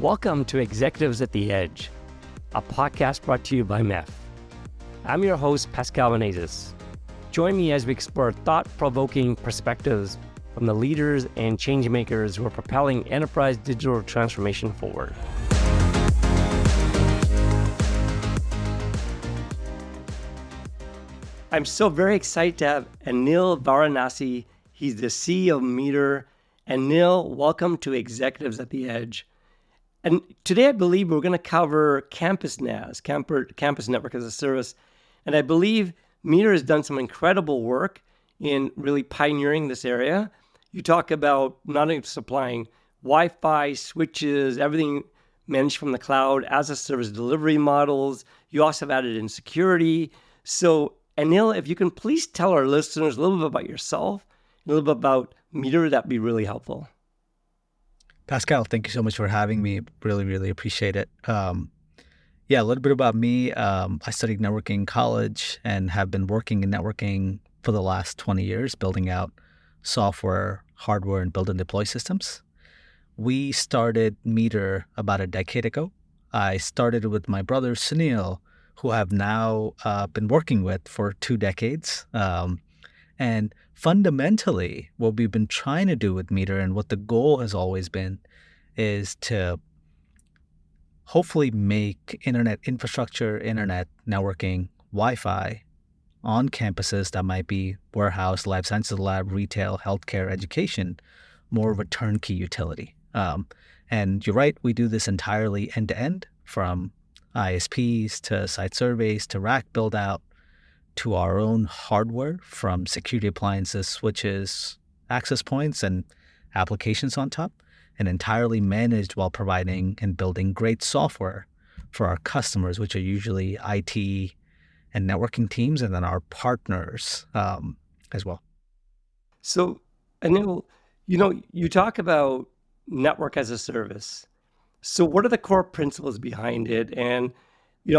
Welcome to Executives at the Edge, a podcast brought to you by MEF. I'm your host, Pascal Menezes. Join me as we explore thought-provoking perspectives from the leaders and changemakers who are propelling enterprise digital transformation forward. I'm so very excited to have Anil Varanasi. He's the CEO of Meter. Anil, welcome to Executives at the Edge. And today I believe we're going to cover Campus NaaS, Campus Network as a Service. And I believe Meter has done some incredible work in really pioneering this area. You talk about not only supplying Wi-Fi, switches, everything managed from the cloud as a service delivery models. You also have added in security. So Anil, if you can please tell our listeners a little bit about yourself, a little bit about Meter, that'd be really helpful. Pascal, thank you so much for having me. Really appreciate it. A little bit about me. I studied networking in college and have been working in networking for the last 20 years, building out software, hardware, and build and deploy systems. We started Meter about a decade ago. I started with my brother, Sunil, who I've now been working with for 2 decades. And fundamentally, what we've been trying to do with Meter and what the goal has always been is to hopefully make internet infrastructure, internet networking, Wi-Fi on campuses that might be warehouse, life sciences lab, retail, healthcare, education, more of a turnkey utility. And you're right, we do this entirely end-to-end from ISPs to site surveys to rack build-out to our own hardware from security appliances, switches, access points, and applications on top, and entirely managed while providing and building great software for our customers, which are usually IT and networking teams, and then our partners as well. So, Anil, you talk about network as a service. So what are the core principles behind it? And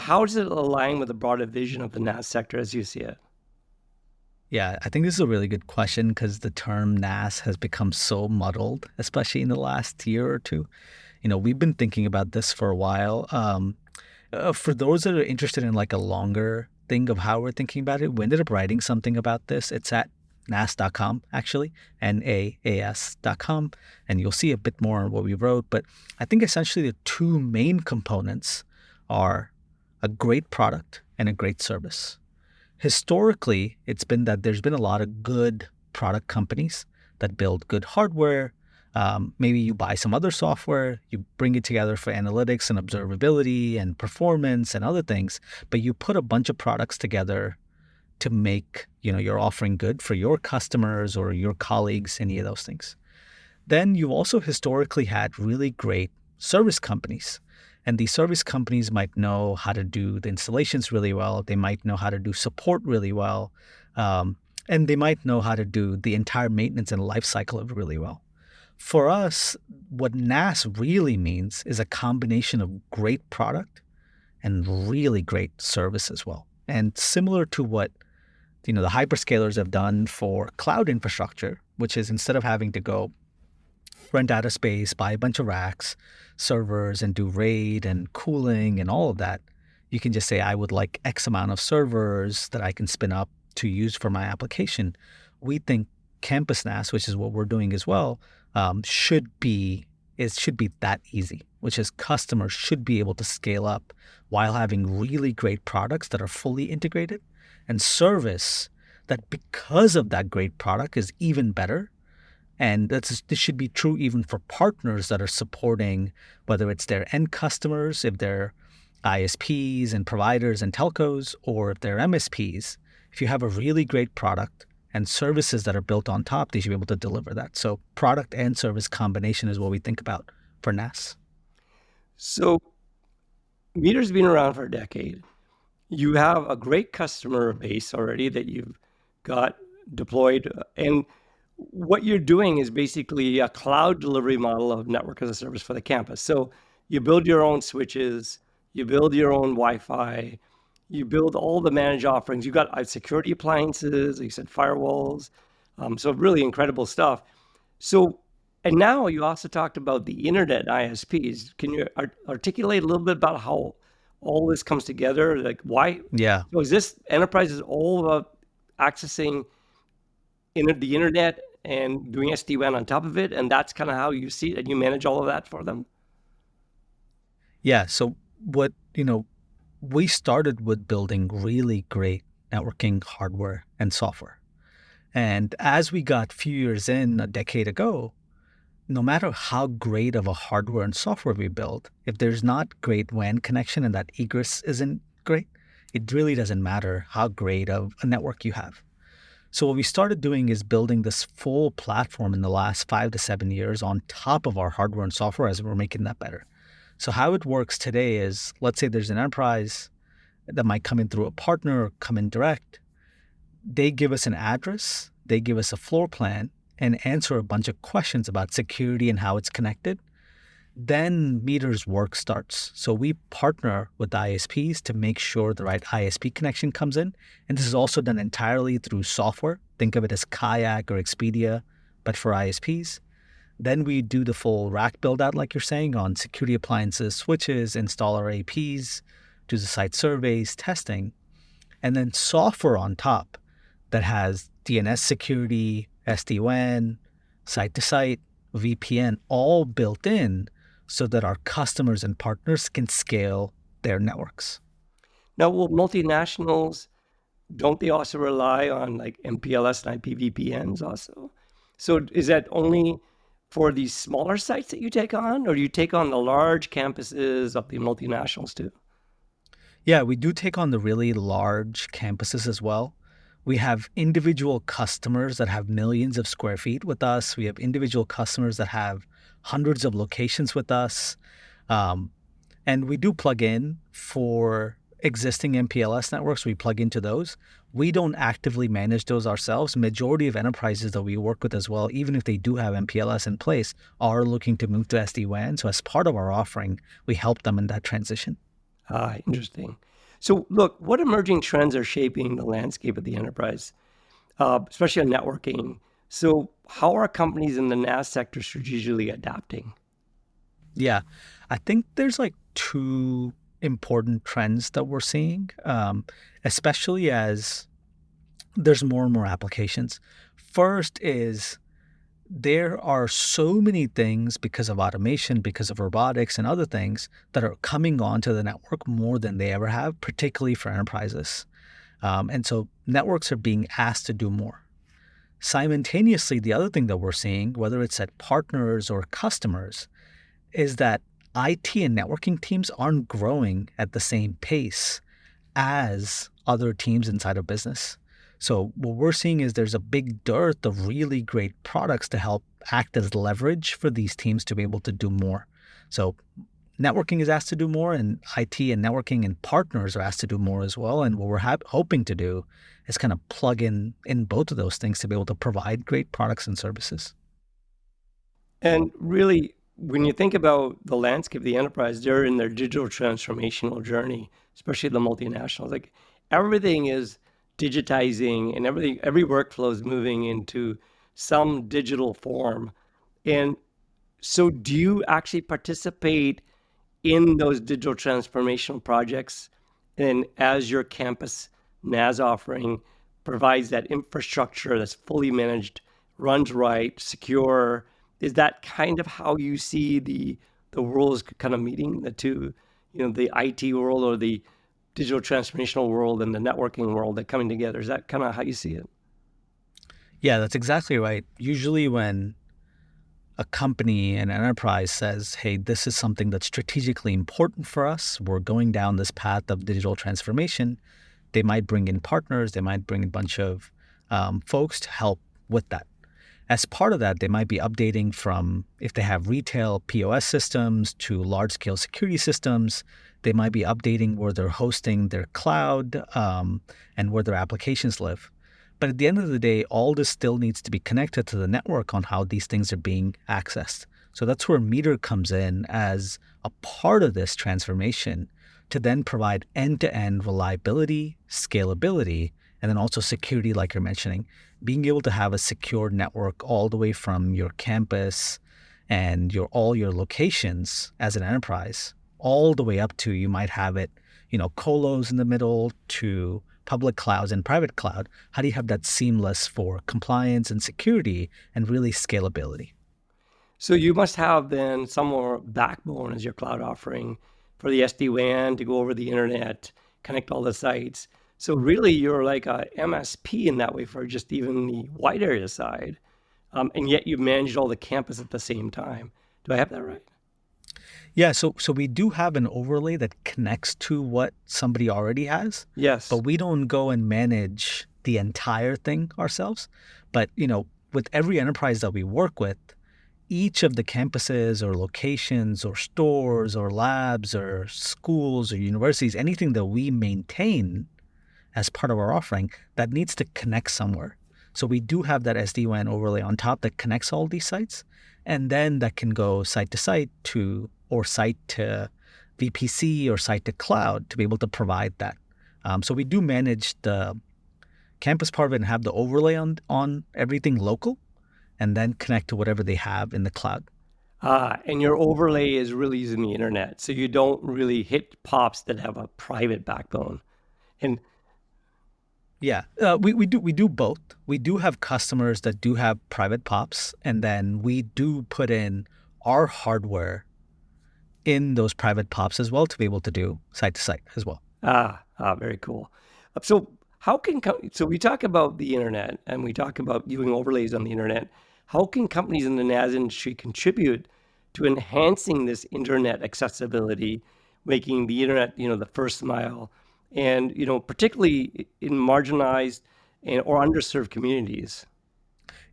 how does it align with the broader vision of the NaaS sector as you see it? Yeah, I think this is a really good question because the term NaaS has become so muddled, especially in the last year or two. We've been thinking about this for a while. For those that are interested in like a longer thing of how we're thinking about it, we ended up writing something about this. It's at NaaS.com, actually, NaaS.com, and you'll see a bit more on what we wrote. But I think essentially the two main components are a great product and a great service. Historically, it's been that there's been a lot of good product companies that build good hardware. Maybe you buy some other software, you bring it together for analytics and observability and performance and other things, but you put a bunch of products together to make your offering good for your customers or your colleagues, any of those things. Then you also historically had really great service companies. And these service companies might know how to do the installations really well. They might know how to do support really well. And they might know how to do the entire maintenance and life cycle of it really well. For us, what NaaS really means is a combination of great product and really great service as well. And similar to what the hyperscalers have done for cloud infrastructure, which is instead of having to go rent out a space, buy a bunch of racks, servers, and do RAID and cooling and all of that, you can just say, I would like X amount of servers that I can spin up to use for my application. We think Campus NaaS, which is what we're doing as well, should be that easy, which is customers should be able to scale up while having really great products that are fully integrated and service that because of that great product is even better. And this should be true even for partners that are supporting, whether it's their end customers, if they're ISPs and providers and telcos, or if they're MSPs. If you have a really great product and services that are built on top, they should be able to deliver that. So product and service combination is what we think about for NaaS. So Meter's been around for a decade. You have a great customer base already that you've got deployed, and what you're doing is basically a cloud delivery model of network as a service for the campus. So you build your own switches, you build your own Wi-Fi, you build all the managed offerings. You've got security appliances, like you said, firewalls. So really incredible stuff. So And now you also talked about the internet ISPs. Can you articulate a little bit about how all this comes together? Like why? Yeah. So is this enterprise is all about accessing the internet and doing SD-WAN on top of it, and that's kind of how you see it, and you manage all of that for them? Yeah. So what, we started with building really great networking hardware and software. And as we got few years in a decade ago, no matter how great of a hardware and software we build, if there's not great WAN connection and that egress isn't great, it really doesn't matter how great of a network you have. So what we started doing is building this full platform in the last 5 to 7 years on top of our hardware and software as we're making that better. So how it works today is, let's say there's an enterprise that might come in through a partner or come in direct. They give us an address, they give us a floor plan, and answer a bunch of questions about security and how it's connected. Then Meter's work starts. So we partner with the ISPs to make sure the right ISP connection comes in. And this is also done entirely through software. Think of it as Kayak or Expedia, but for ISPs. Then we do the full rack build out, like you're saying, on security appliances, switches, install our APs, do the site surveys, testing, and then software on top that has DNS security, SD-WAN, site-to-site, VPN, all built in so that our customers and partners can scale their networks. Now, will multinationals, don't they also rely on like MPLS and IPVPNs also? So is that only for these smaller sites that you take on, or do you take on the large campuses of the multinationals too? Yeah, we do take on the really large campuses as well. We have individual customers that have millions of square feet with us. We have individual customers that have hundreds of locations with us. And we do plug in for existing MPLS networks. We plug into those. We don't actively manage those ourselves. Majority of enterprises that we work with as well, even if they do have MPLS in place, are looking to move to SD-WAN. So as part of our offering, we help them in that transition. Interesting. So look, what emerging trends are shaping the landscape of the enterprise, especially on networking? So how are companies in the NaaS sector strategically adapting? Yeah, I think there's like two important trends that we're seeing, especially as there's more and more applications. First is there are so many things because of automation, because of robotics and other things that are coming onto the network more than they ever have, particularly for enterprises. And so networks are being asked to do more. Simultaneously, the other thing that we're seeing, whether it's at partners or customers, is that IT and networking teams aren't growing at the same pace as other teams inside of business. So what we're seeing is there's a big dearth of really great products to help act as leverage for these teams to be able to do more. So networking is asked to do more, and IT and networking and partners are asked to do more as well. And what we're hoping to do is kind of plug in both of those things to be able to provide great products and services. And really, when you think about the landscape of the enterprise, they're in their digital transformational journey, especially the multinationals. Like everything is digitizing and every workflow is moving into some digital form. And so do you actually participate in those digital transformational projects? And as your campus NaaS offering provides that infrastructure that's fully managed, runs right, secure, is that kind of how you see the worlds kind of meeting the two, the IT world or the digital transformational world and the networking world that coming together? Is that kind of how you see it? Yeah, that's exactly right. Usually when a company, an enterprise says, hey, this is something that's strategically important for us, we're going down this path of digital transformation, they might bring in partners, they might bring a bunch of folks to help with that. As part of that, they might be updating from, if they have retail POS systems to large-scale security systems, they might be updating where they're hosting their cloud and where their applications live. But at the end of the day, all this still needs to be connected to the network on how these things are being accessed. So that's where Meter comes in as a part of this transformation to then provide end-to-end reliability, scalability, and then also security, like you're mentioning. Being able to have a secure network all the way from your campus and all your locations as an enterprise, all the way up to you might have it, colos in the middle to public clouds and private cloud. How do you have that seamless for compliance and security and really scalability? So you must have then some more backbone as your cloud offering for the SD-WAN to go over the internet, connect all the sites. So really you're like a MSP in that way for just even the wide area side. And yet you managed all the campus at the same time. Do I have that right? Yeah, so we do have an overlay that connects to what somebody already has, Yes. but we don't go and manage the entire thing ourselves. But, with every enterprise that we work with, each of the campuses or locations or stores or labs or schools or universities, anything that we maintain as part of our offering, that needs to connect somewhere. So we do have that SD-WAN overlay on top that connects all these sites, and then that can go site to site or site to VPC or site to cloud to be able to provide that. So we do manage the campus part of it and have the overlay on everything local, and then connect to whatever they have in the cloud. And your overlay is really using the internet. So you don't really hit POPs that have a private backbone. And Yeah, we do both. We do have customers that do have private POPs, and then we do put in our hardware in those private POPs as well to be able to do site to site as well. Very cool. So so we talk about the internet and we talk about doing overlays on the internet. How can companies in the NaaS industry contribute to enhancing this internet accessibility, making the internet, the first mile, and particularly in marginalized or underserved communities?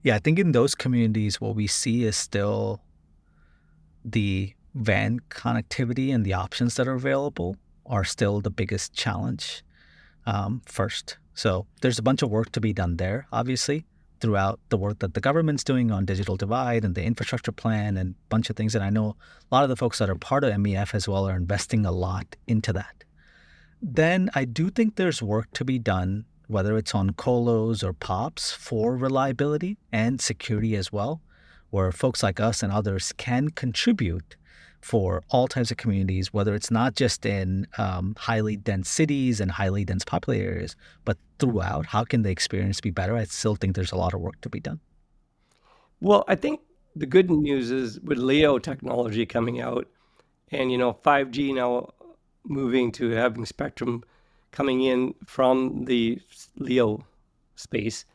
Yeah, I think in those communities, what we see is still the WAN connectivity and the options that are available are still the biggest challenge first. So there's a bunch of work to be done there, obviously, throughout the work that the government's doing on digital divide and the infrastructure plan and a bunch of things. And I know a lot of the folks that are part of MEF as well are investing a lot into that. Then I do think there's work to be done, whether it's on colos or POPs, for reliability and security as well, where folks like us and others can contribute for all types of communities, whether it's not just in highly dense cities and highly dense populated areas, but throughout. How can the experience be better? I still think there's a lot of work to be done. Well, I think the good news is with LEO technology coming out and 5G now moving to having spectrum coming in from the LEO space,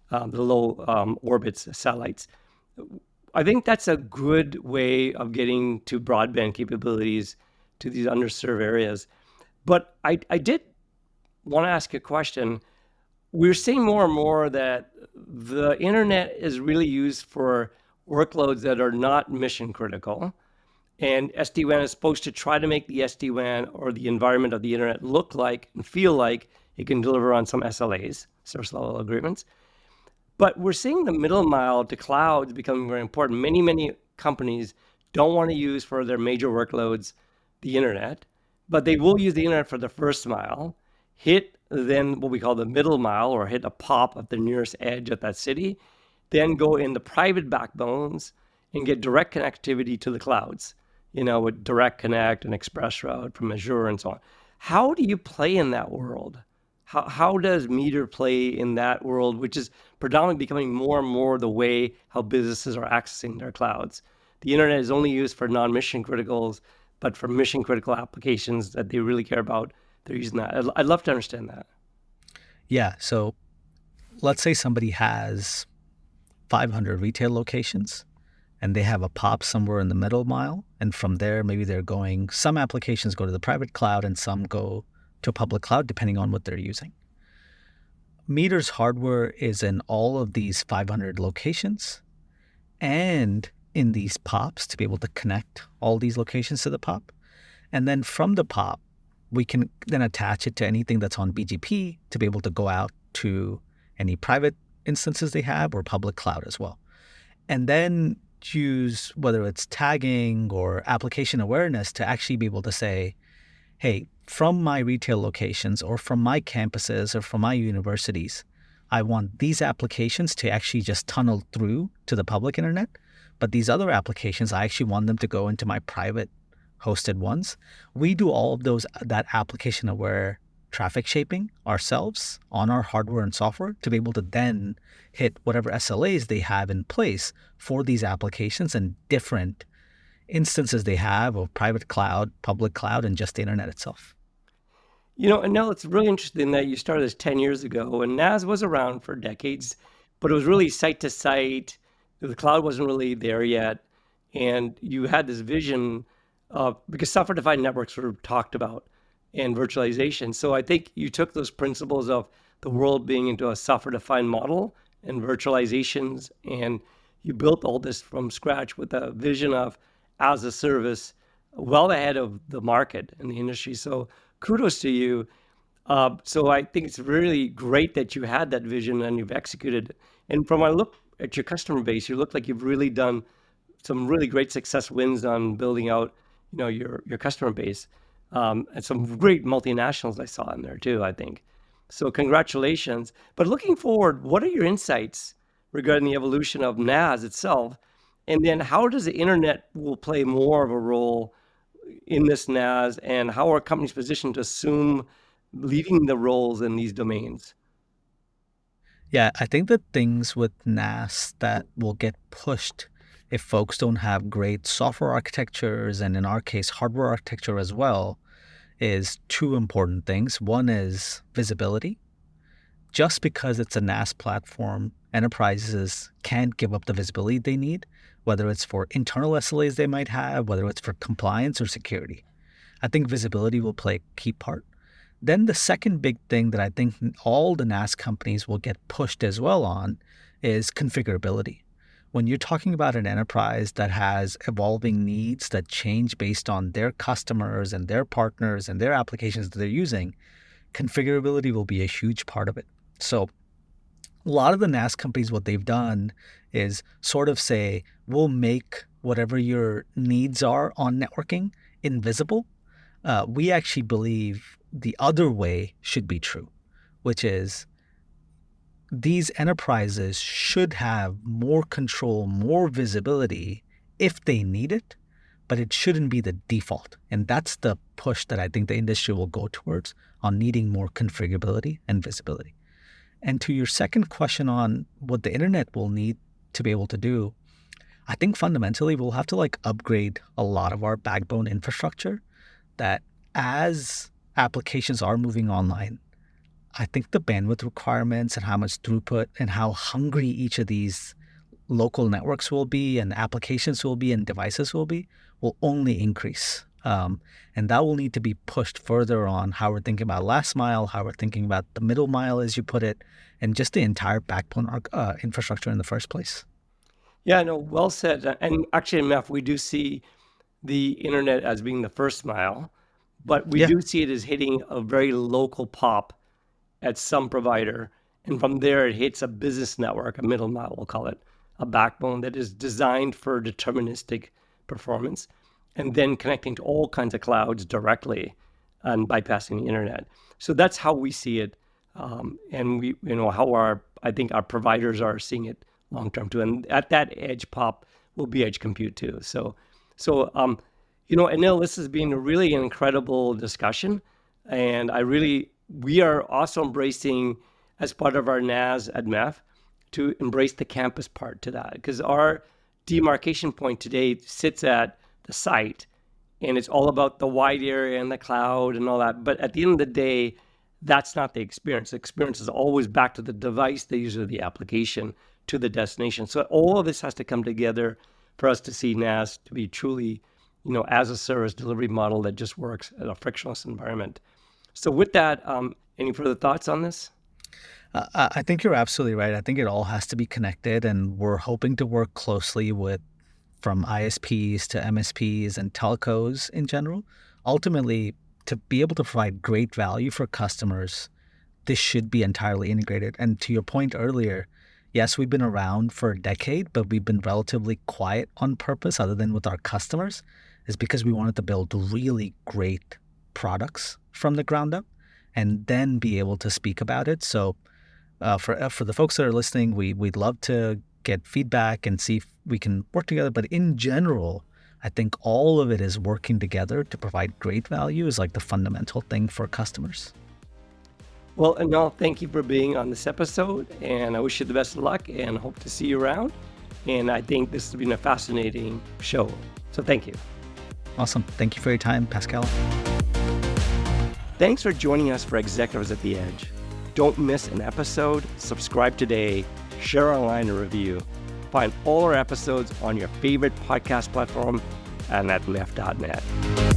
the low orbits satellites. I think that's a good way of getting to broadband capabilities to these underserved areas. But I did want to ask a question. We're seeing more and more that the internet is really used for workloads that are not mission critical. And SD-WAN is supposed to try to make the SD-WAN or the environment of the internet look like and feel like it can deliver on some SLAs, service level agreements. But we're seeing the middle mile to clouds becoming very important. Many companies don't want to use for their major workloads the internet, but they will use the internet for the first mile, hit then what we call the middle mile or hit a POP at the nearest edge at that city, then go in the private backbones and get direct connectivity to the clouds, with Direct Connect and Express Route from Azure and so on. How do you play in that world? How does Meter play in that world, which is predominantly becoming more and more the way how businesses are accessing their clouds? The internet is only used for non-mission criticals, but for mission critical applications that they really care about, they're using that. I'd love to understand that. Yeah, so let's say somebody has 500 retail locations and they have a POP somewhere in the middle mile. And from there, maybe some applications go to the private cloud and some go to a public cloud, depending on what they're using. Meter's hardware is in all of these 500 locations and in these POPs to be able to connect all these locations to the POP. And then from the POP, we can then attach it to anything that's on BGP to be able to go out to any private instances they have or public cloud as well. And then use whether it's tagging or application awareness to actually be able to say, hey, from my retail locations or from my campuses or from my universities, I want these applications to actually just tunnel through to the public internet, But these other applications, I actually want them to go into my private hosted ones. We do all of that application aware traffic shaping ourselves on our hardware and software to be able to then hit whatever SLAs they have in place for these applications and different instances they have of private cloud, public cloud, and just the internet itself. And now it's really interesting that you started this 10 years ago, and NaaS was around for decades, but it was really site to site. The cloud wasn't really there yet. And you had this vision of, because software defined networks were talked about and virtualization. So I think you took those principles of the world being into a software defined model and virtualizations, and you built all this from scratch with a vision of as a service well ahead of the market and the industry. So kudos to you. So I think it's really great that you had that vision and you've executed. And from I look at your customer base, you look like you've really done some really great success wins on building out, your customer base, and some great multinationals I saw in there too, I think. So congratulations. But looking forward, what are your insights regarding the evolution of NaaS itself? And then how does the internet will play more of a role in this NaaS, and how are companies positioned to assume leading the roles in these domains? Yeah, I think the things with NaaS that will get pushed if folks don't have great software architectures, and in our case, hardware architecture as well, is two important things. One is visibility. Just because it's a NaaS platform, enterprises can't give up the visibility they need, whether it's for internal SLAs they might have, whether it's for compliance or security. I think visibility will play a key part. Then the second big thing that I think all the NaaS companies will get pushed as well on is configurability. When you're talking about an enterprise that has evolving needs that change based on their customers and their partners and their applications that they're using, configurability will be a huge part of it. So a lot of the NaaS companies, what they've done is sort of say, we'll make whatever your needs are on networking invisible. We actually believe the other way should be true, which is these enterprises should have more control, more visibility if they need it, but it shouldn't be the default. And that's the push that I think the industry will go towards on needing more configurability and visibility. And to your second question on what the internet will need to be able to do, I think fundamentally we'll have to upgrade a lot of our backbone infrastructure that as applications are moving online, I think the bandwidth requirements and how much throughput and how hungry each of these local networks will be and applications will be and devices will only increase. And that will need to be pushed further on how we're thinking about last mile, how we're thinking about the middle mile, as you put it, and just the entire backbone infrastructure in the first place. Yeah, no, well said. And actually, in MEF, we do see the internet as being the first mile, but we Yeah. do see it as hitting a very local pop at some provider. And from there, it hits a business network, a middle mile, we'll call it, a backbone that is designed for deterministic performance, and then connecting to all kinds of clouds directly and bypassing the internet. So that's how we see it. And we, how I think our providers are seeing it long term too. And at that edge pop will be edge compute too. So, Anil, this has been really an incredible discussion. And we are also embracing, as part of our NaaS at MEF, to embrace the campus part to that, because our demarcation point today sits at the site, and it's all about the wide area and the cloud and all that. But at the end of the day, that's not the experience. The experience is always back to the device, the user of the application, to the destination. So all of this has to come together for us to see NaaS to be truly, as a service delivery model that just works in a frictionless environment. So with that, any further thoughts on this? I think you're absolutely right. I think it all has to be connected, and we're hoping to work closely with from ISPs to MSPs and telcos in general. Ultimately, to be able to provide great value for customers, this should be entirely integrated. And to your point earlier, yes, we've been around for a decade, but we've been relatively quiet on purpose, other than with our customers, is because we wanted to build really great products from the ground up and then be able to speak about it. So for the folks that are listening, we'd love to get feedback and see if we can work together. But in general, I think all of it is working together to provide great value is like the fundamental thing for customers. Well, Anil, thank you for being on this episode, and I wish you the best of luck and hope to see you around. And I think this has been a fascinating show. So thank you. Awesome. Thank you for your time, Pascal. Thanks for joining us for Executives at the Edge. Don't miss an episode. Subscribe today. Share online a review. Find all our episodes on your favorite podcast platform and at MEF.net.